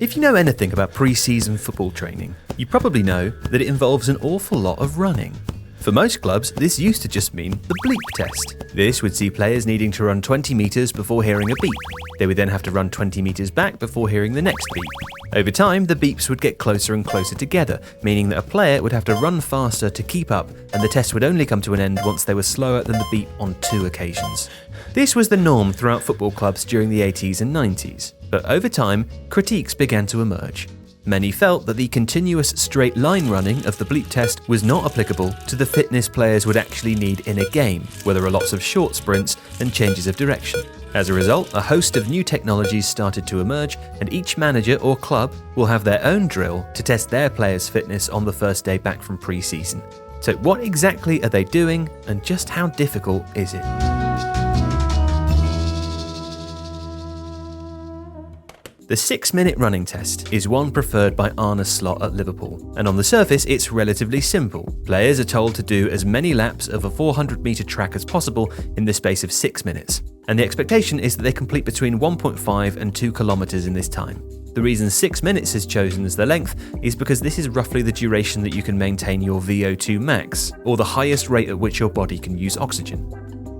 If you know anything about pre-season football training, you probably know that it involves an awful lot of running. For most clubs, this used to just mean the bleep test. This would see players needing to run 20 metres before hearing a beep. They would then have to run 20 metres back before hearing the next beep. Over time, the beeps would get closer and closer together, meaning that a player would have to run faster to keep up, and the test would only come to an end once they were slower than the beep on 2 occasions. This was the norm throughout football clubs during the 80s and 90s, but over time, critiques began to emerge. Many felt that the continuous straight line running of the bleep test was not applicable to the fitness players would actually need in a game, where there are lots of short sprints and changes of direction. As a result, a host of new technologies started to emerge, and each manager or club will have their own drill to test their players' fitness on the first day back from pre-season. So what exactly are they doing, and just how difficult is it? The 6-minute running test is one preferred by Arne Slot at Liverpool, and on the surface it's relatively simple. Players are told to do as many laps of a 400-metre track as possible in the space of 6 minutes, and the expectation is that they complete between 1.5 and 2 kilometres in this time. The reason 6 minutes is chosen as the length is because this is roughly the duration that you can maintain your VO2 max, or the highest rate at which your body can use oxygen.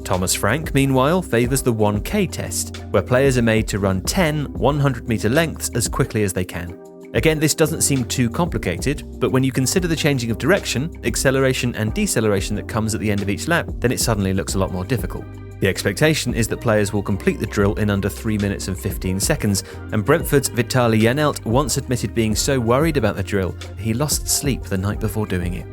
Thomas Frank, meanwhile, favours the 1K test, where players are made to run 10 100-metre lengths as quickly as they can. Again, this doesn't seem too complicated, but when you consider the changing of direction, acceleration and deceleration that comes at the end of each lap, then it suddenly looks a lot more difficult. The expectation is that players will complete the drill in under 3 minutes and 15 seconds, and Brentford's Vitaly Janelt once admitted being so worried about the drill, he lost sleep the night before doing it.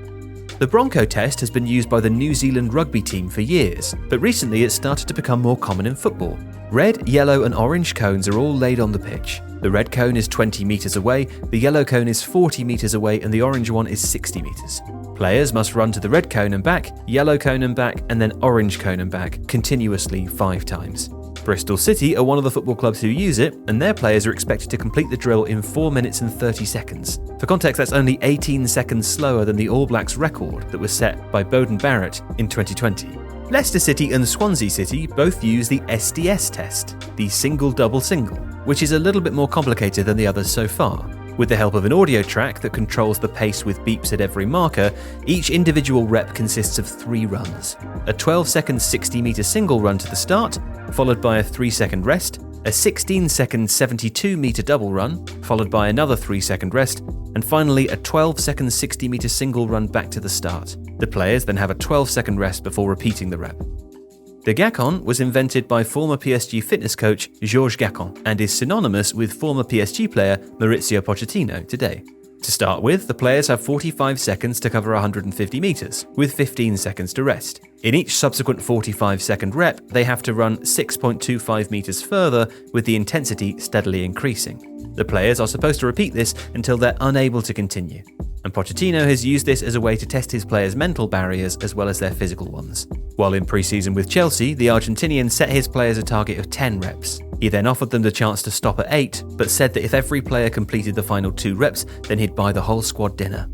The Bronco test has been used by the New Zealand rugby team for years, but recently it's started to become more common in football. Red, yellow and orange cones are all laid on the pitch. The red cone is 20 metres away, the yellow cone is 40 metres away and the orange one is 60 metres. Players must run to the red cone and back, yellow cone and back, and then orange cone and back, continuously 5 times. Bristol City are one of the football clubs who use it, and their players are expected to complete the drill in 4 minutes and 30 seconds. For context, that's only 18 seconds slower than the All Blacks record that was set by Bowden Barrett in 2020. Leicester City and Swansea City both use the SDS test, the single-double-single, which is a little bit more complicated than the others so far. With the help of an audio track that controls the pace with beeps at every marker, each individual rep consists of 3 runs. A 12-second 60-metre single run to the start, followed by a 3-second rest, a 16-second 72-metre double run, followed by another 3-second rest, and finally a 12-second 60-metre single run back to the start. The players then have a 12-second rest before repeating the rep. The Gacon was invented by former PSG fitness coach Georges Gacon and is synonymous with former PSG player Maurizio Pochettino today. To start with, the players have 45 seconds to cover 150 metres, with 15 seconds to rest. In each subsequent 45-second rep, they have to run 6.25 metres further, with the intensity steadily increasing. The players are supposed to repeat this until they're unable to continue. And Pochettino has used this as a way to test his players' mental barriers as well as their physical ones. While in pre-season with Chelsea, the Argentinian set his players a target of 10 reps. He then offered them the chance to stop at 8, but said that if every player completed the final 2 reps, then he'd buy the whole squad dinner.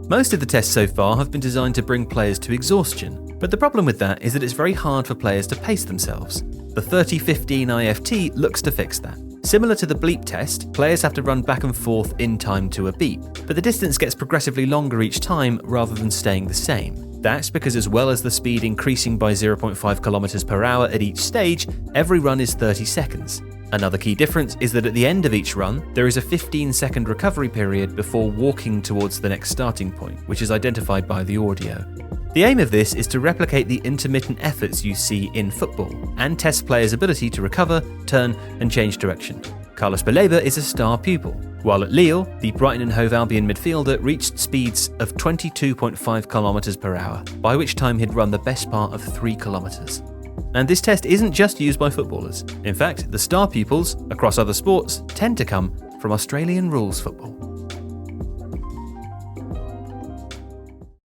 Most of the tests so far have been designed to bring players to exhaustion, but the problem with that is that it's very hard for players to pace themselves. The 30-15 IFT looks to fix that. Similar to the bleep test, players have to run back and forth in time to a beep, but the distance gets progressively longer each time rather than staying the same. That's because as well as the speed increasing by 0.5 kilometers per hour at each stage, every run is 30 seconds. Another key difference is that at the end of each run, there is a 15-second recovery period before walking towards the next starting point, which is identified by the audio. The aim of this is to replicate the intermittent efforts you see in football and test players' ability to recover, turn and change direction. Carlos Baleba is a star pupil, while at Lille, the Brighton and Hove Albion midfielder reached speeds of 22.5 kilometers per hour, by which time he'd run the best part of 3 kilometers. And this test isn't just used by footballers. In fact, the star pupils across other sports tend to come from Australian rules football.